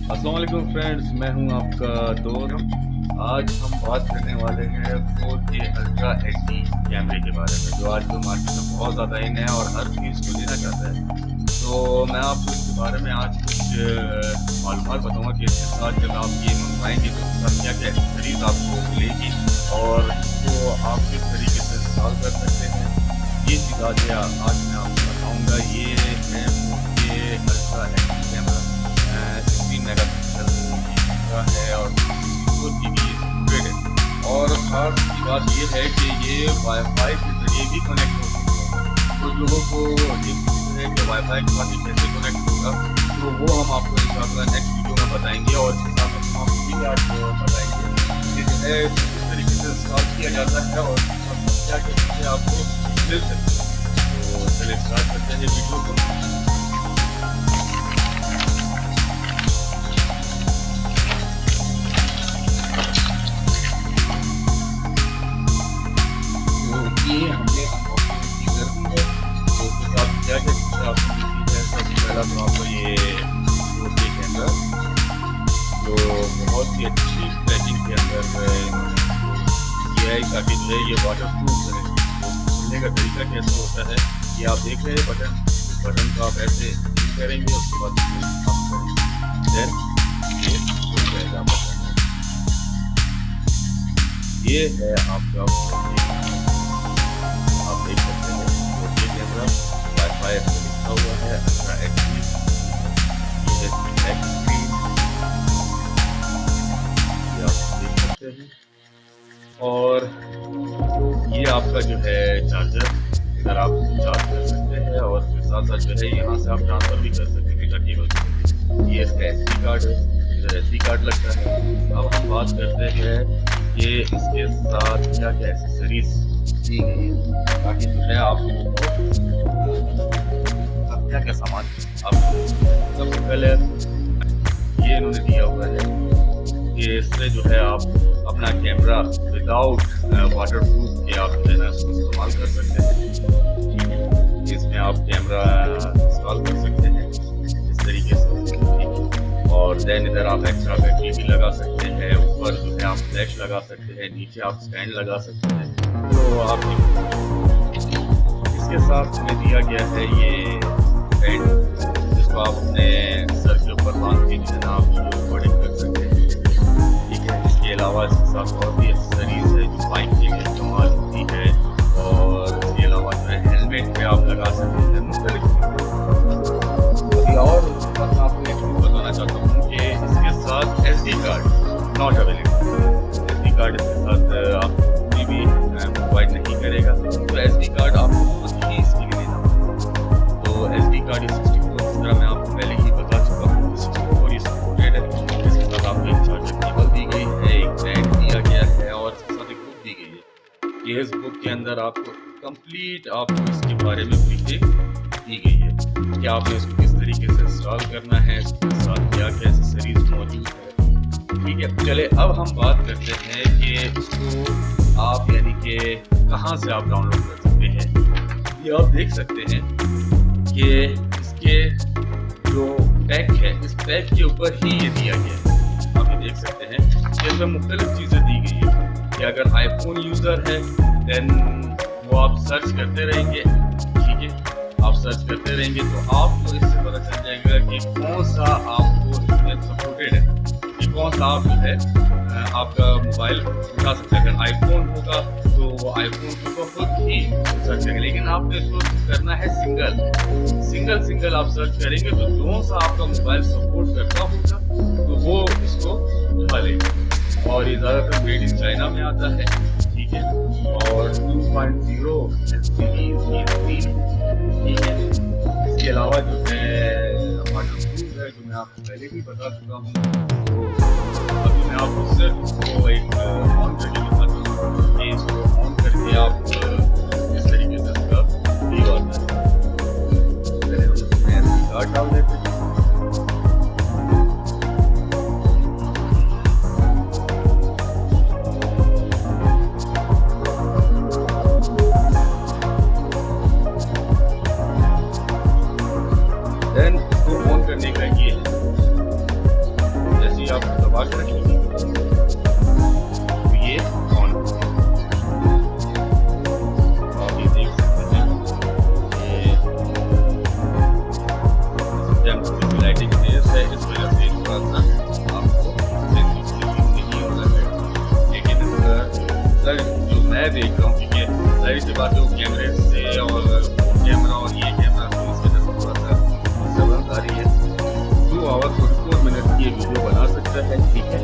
अस्सलाम वालेकुम फ्रेंड्स, मैं हूं आपका दोस्त। आज हम बात करने वाले हैं 4K अल्ट्रा एचडी कैमरे के बारे में, जो आजकल मार्केट में बहुत ज़्यादा इन है और हर चीज़ को लेना चाहता है। तो मैं आपको इसके बारे में आज कुछ मालूमात बताऊंगा कि इसके साथ जब आप ये मंगवाएंगे तो इसके साथ क्या क्या एक्सेसरीज आपको मिलेगी और इसको आप किस तरीके से इंस्टॉल कर सकते हैं। ये चीज़ आज मैं आपको बताऊँगा। ये है 4K ultra HD camera, 16 megapixel का है और 4GB सपोर्टेड है। और ख़ास की बात ये है कि ये वाईफाई के ज़रिए भी कनेक्ट हो सकता है। कुछ लोगों को ये पूछते हैं कि वाईफाई के साथ कैसे कनेक्ट होगा, तो वो हम आपको इंशाअल्लाह नेक्स्ट वीडियो में बताएंगे और इसके साथ हम आपको ये आज बताएंगे कि जो है किस तरीके से इंस्टॉल किया जाता है और क्या क्या चीज़ें आपको मिल सकती है। तो चलिए स्टार्ट करते हैं वीडियो को। ये हमने अनबॉक्सिंग कर दी है, तो उसके साथ क्या क्या चीज़ें आपको मिलती है। सबसे पहला तो आपको ये 4K कैमरा, जो बहुत ही अच्छी पैकिंग के अंदर किया है ताकि जो है ये वाटर प्रूफ रहे। तो खुलने का तरीका कैसे होता है, ये आप देख रहे हैं बटन को आप ऐसे करेंगे, उसके बाद आप करेंगे, देन ये खुल जाएगा बटन। ये है आपका, आप देख सकते हैं 4K कैमरा, वाईफाई पे लिखा हुआ है अल्ट्रा एचडी। ये है बैक स्क्रीन, ये आप देख सकते हैं। और ये आपका जो है चार्जर, इधर आप चार्ज कर सकते हैं और फिर साथ साथ जो है यहाँ से आप ट्रांसफर भी कर सकते हैं केबल से। ये इसका SD कार्ड है, इधर SD कार्ड लगता है। अब हम बात करते हैं ये इसके साथ क्या क्या एक्सेसरीज दी गई है ताकि जो है आप लोगों को क्या क्या सामान आपको। सबसे पहले ये इन्होंने दिया हुआ है कि इससे जो है आप अपना कैमरा विदाउट वाटर प्रूफ के आप जो है ना उसको इस्तेमाल कर सकते हैं। ठीक है, इसमें आप कैमरा इंस्टॉल कर सकते हैं इस तरीके से। ठीक है, और देन इधर आप एक्स्ट्रा बैटरी भी लगा सकते हैं, ऊपर जो है आप फ्लैश लगा सकते हैं, नीचे आप स्टैंड लगा सकते हैं। तो आप इसके साथ में दिया गया है ये बैंड, जिसको आप अपने सर के ऊपर बांध के जो है ना आप वीडियो रिकॉर्डिंग कर सकते हैं। ठीक है, इसके अलावा इसके साथ और भी एक्सेसरीज है जो बाइक के लिए इस्तेमाल होती है और इसके अलावा जो है हेलमेट पे आप लगा सकते हैं मुख्तलिफ। अभी और मैं आपको एक चीज़ बताना चाहता हूँ कि इसके साथ SD card not available. SD card इसके साथ आपको कोई भी प्रोवाइड नहीं करेगा, तो SD कार्ड आपको खुद ही इसके लिए लेना होगा। तो SD कार्ड ये 64, जिस तरह मैं आपको पहले ही बता चुका हूँ, 64 ये सपोर्टेड है। इसके साथ आपको एक चार्जर केबल दी गई है, एक बैंड दिया गया है और इसके साथ एक बुक दी गई है। ये इस बुक के अंदर आपको कंप्लीट आपको इसके बारे में ब्रीफिंग दी गई है कि आपने इसको किस तरीके से इंस्टॉल करना है, इसके साथ क्या क्या एक्सेसरीज मौजूद है। ठीक है, चले अब हम बात करते हैं कि इसको आप यानी कि कहाँ से आप डाउनलोड कर सकते हैं। ये आप देख सकते हैं कि इसके जो पैक है, इस पैक के ऊपर ही ये दिया गया है। आप ये देख सकते हैं कि इसमें मुख्तलिफ चीज़ें दी गई है कि अगर आईफोन यूज़र है देन वो आप सर्च करते रहेंगे। ठीक है, आप सर्च करते रहेंगे तो आपको इससे पता चल जाएगा कि कौन सा आपको इसमें सपोर्टेड है, कि कौन सा आप जो है आपका मोबाइल उठा सकते हैं। अगर आईफोन होगा तो वो आईफोन को खुद ही सर्च करेंगे, लेकिन आपने इसको करना है सिंगल आप सर्च करेंगे तो जो सा आपका मोबाइल सपोर्ट करता होगा तो वो इसको उठा लेगा। और ये ज़्यादातर मेड इन चाइना में आता है। ठीक है, और 2.0 स्क्रीन। ठीक है, इसके अलावा जो है वाटरप्रूफ है, जो मैं आपको पहले भी बता चुका हूँ। तो अभी मैं आपको सिर्फ इसको एक ऑन करके दिखाता हूँ कि इसको ऑन करके आप इस तरीके से इसका व्यू आता है। पहले हम इसमें SD कार्ड डाल देते हैं। देन इसको ऑन करने का ये है मैं देख रहा हूँ, क्योंकि जाहिर सी बात है वो कैमरे से और वो कैमरा और ये कैमरा तो इस वजह से थोड़ा सा डिस्टर्बेंस आ रही है। 2 आवर 44 मिनट की ये वीडियो बना सकता है, ठीक है।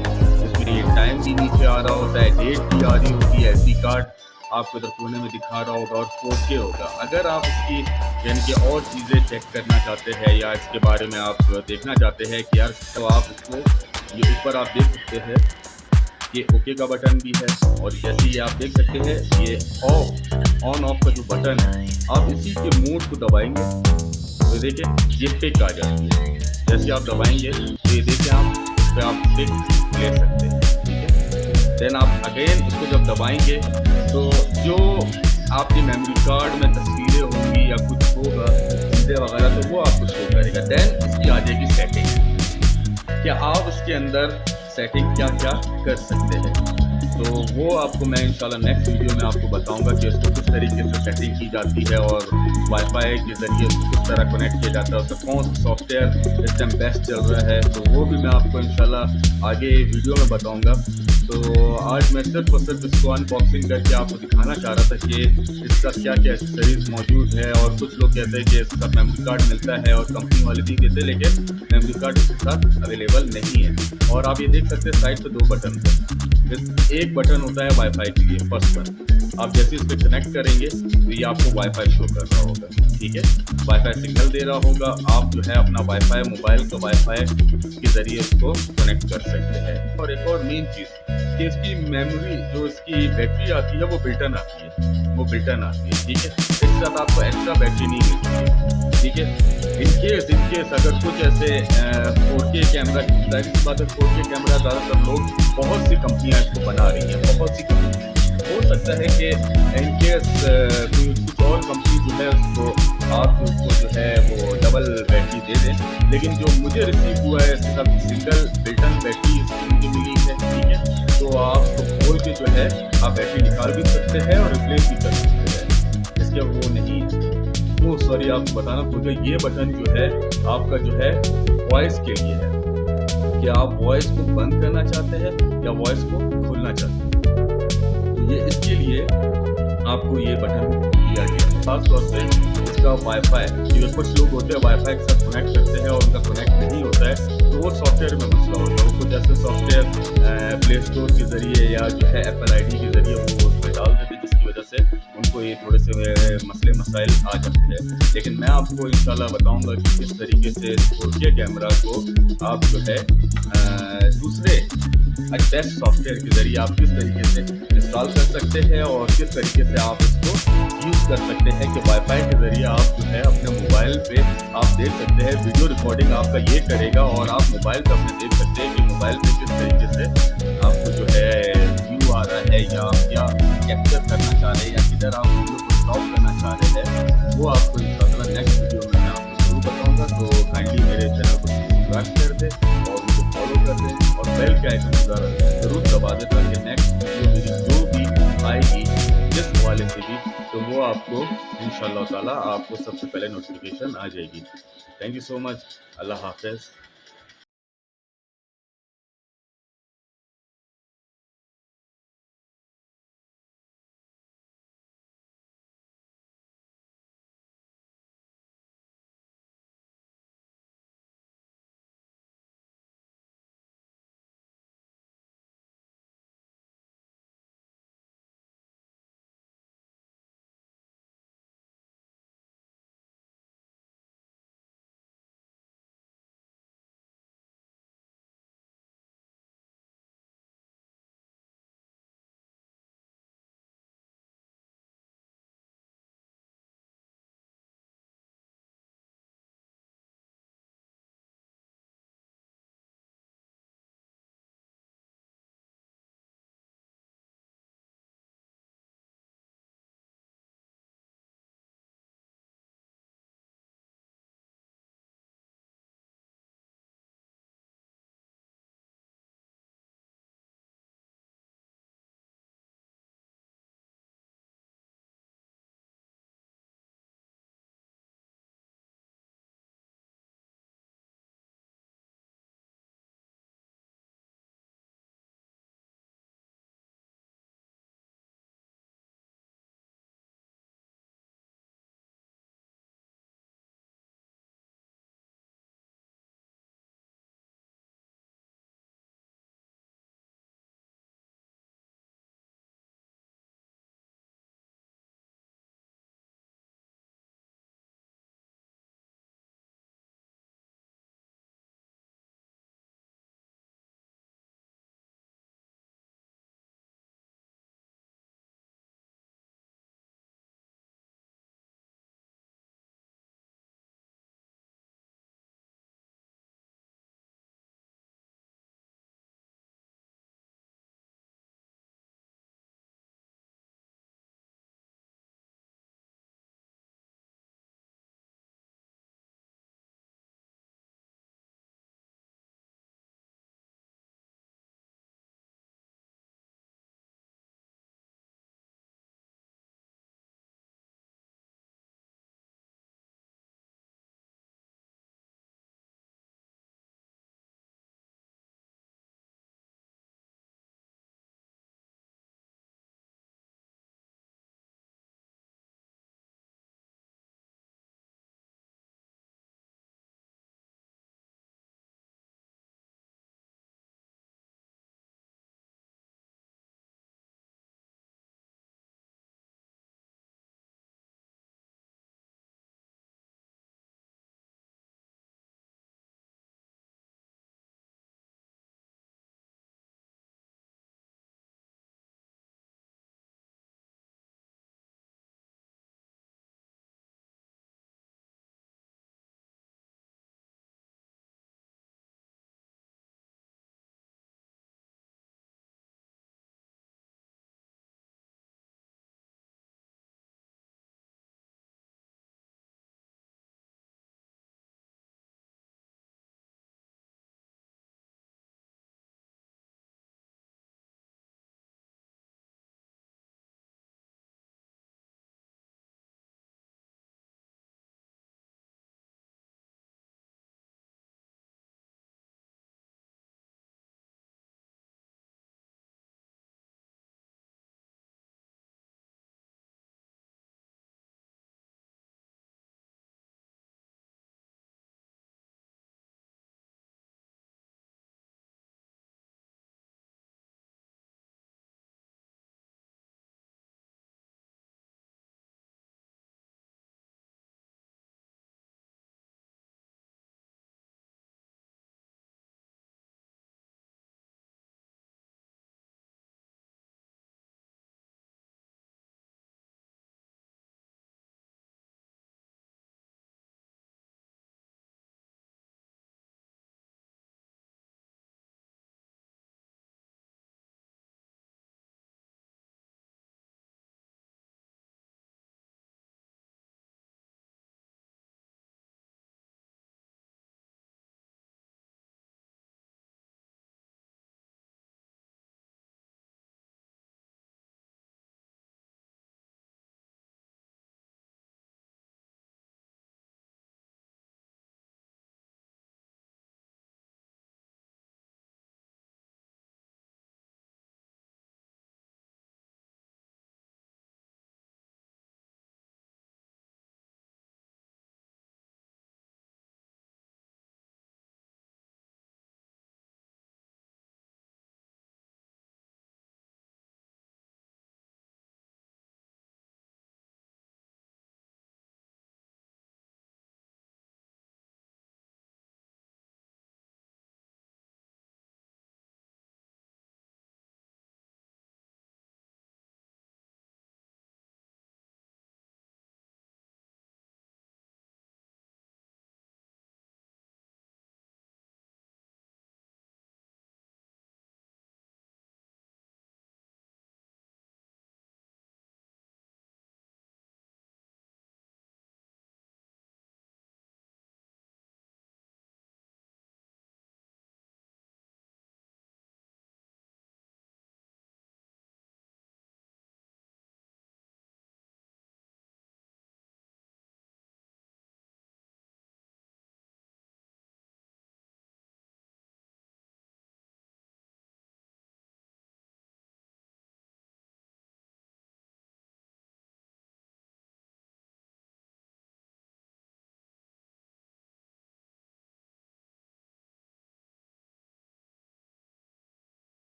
इसमें ये टाइम भी नीचे आ रहा होता है, डेट भी आ रही होती है, SD कार्ड आपको इधर कोने में दिखा रहा होगा और 4K होगा। अगर आप इसकी यानी कि और चीज़ें चेक करना चाहते हैं या इसके बारे में आप देखना चाहते हैं कि यार, तो आप इसको ये ऊपर आप देख सकते हैं, ये ओके का बटन भी है और जैसे ये आप देख सकते हैं ये ऑन ऑफ का जो बटन है, आप इसी के मोड को दबाएंगे तो देखिए ये पिक आ जाती है। जैसे आप दबाएंगे तो ये देखिए आप इस पर आप पिक ले सकते हैं, ठीक है। देन आप अगेन इसको जब दबाएंगे तो जो आपकी मेमोरी कार्ड में तस्वीरें होंगी या कुछ होगा चीज़ें वगैरह, तो वो आपको शो करेगा। देन इसकी आ जाएगी सेटिंग, क्या आप इसके अंदर सेटिंग क्या क्या कर सकते हैं। तो वो आपको मैं इंशाल्लाह नेक्स्ट वीडियो में आपको बताऊंगा कि उसको किस तरीके से सेटिंग की जाती है और वाईफाई के ज़रिए उसको किस तरह कनेक्ट किया जाता है, उसका कौन सा सॉफ्टवेयर इस टाइम बेस्ट चल रहा है। तो वो भी मैं आपको इंशाल्लाह आगे वीडियो में बताऊंगा। तो आज मैं सिर्फ और सिर्फ इसको अनबॉक्सिंग करके आपको दिखाना चाह रहा था कि इसका क्या क्या एक्सेसरीज मौजूद है। और कुछ लोग कहते हैं कि इसका मेमोरी कार्ड मिलता है और कंपनी वाले भी देते हैं, लेकिन मेमोरी कार्ड इसके साथ अवेलेबल नहीं है। और आप ये देख सकते हैं साइड पे 2 बटन है। एक बटन होता है वाईफाई के लिए, फर्स्ट वन। आप जैसे इस पर कनेक्ट करेंगे तो ये आपको वाईफाई शो कर रहा होगा, ठीक है। वाईफाई सिग्नल दे रहा होगा, आप जो है अपना वाईफाई मोबाइल का वाईफाई के ज़रिए इसको कनेक्ट कर सकते हैं। और एक और मेन चीज़ कि इसकी मेमोरी जो इसकी बैटरी आती है वो बिल्टन आती है, वो बिल्टन आती है, ठीक है। इसके साथ आपको एक्स्ट्रा बैटरी नहीं मिलती है, ठीक है। इनकेस अगर कुछ ऐसे 4K कैमरा, जाहिर सी बात है 4K कैमरा ज़्यादातर लोग, बहुत सी कंपनियां इसको बना रही हैं, बहुत सी कंपनियां। हो सकता है कि इनकेस कुछ और कंपनी जो है उसको आप उसको जो है वो डबल बैटरी दे दें, लेकिन जो मुझे रिसीव हुआ है इसके साथ सिंगल बिल्टन बैटरी इसकी मुझे मिली है, ठीक है। तो आप उसको खोल के जो है आप बैटरी निकाल भी सकते हैं और रिप्लेस भी कर सकते हैं। इसके वो नहीं, वो सॉरी आपको बताना भूल गया, ये बटन जो है आपका जो है वॉइस के लिए है कि आप वॉइस को बंद करना चाहते हैं या वॉइस को खोलना चाहते हैं। तो ये इसके लिए आपको ये बटन दिया गया है। खास तौर पे इसका वाईफाई, जो कुछ लोग होते हैं वाईफाई के साथ कनेक्ट करते हैं और उनका कनेक्ट नहीं होता है, तो वो सॉफ्टवेयर में मसला होता है। वो कुछ ऐसे सॉफ्टवेयर प्ले स्टोर के ज़रिए या जो है Apple ID के ज़रिए वो उसमें डाल देते हैं, जिसकी वजह से उनको ये थोड़े से मसले मसाइल आ जाते हैं। लेकिन मैं आपको इंशाल्लाह बताऊंगा कि किस तरीके से 4K कैमरा को आप जो है दूसरे बेस्ट सॉफ्टवेयर के ज़रिए आप किस तरीके से इंस्टॉल कर सकते हैं और किस तरीके से आप इसको यूज़ कर सकते हैं कि वाईफाई के ज़रिए आप जो है अपने मोबाइल पे आप देख सकते हैं। वीडियो रिकॉर्डिंग आपका ये करेगा और आप मोबाइल पर अपने देख सकते हैं कि मोबाइल पे किस तरीके से आपको जो है व्यू आ रहा है या आप क्या कैप्चर करना चाह रहे हैं या किधर आप वीडियो को स्टॉप करना चाह रहे हैं, वो आपको इंशाल्लाह नेक्स्ट वीडियो में मैं आपको जरूर बताऊँगा। तो काइंडली मेरे चैनल को सब्सक्राइब कर दें और मुझे फॉलो कर दें और बेल के आइकन जरूर दबा दें, ताकि नेक्स्ट वीडियो मेरी जो भी आएगी जिस हवाले से भी, तो वो आपको इंशाल्लाह ताला आपको सबसे पहले नोटिफिकेशन आ जाएगी। Thank you so much. अल्लाह हाफ़िज़।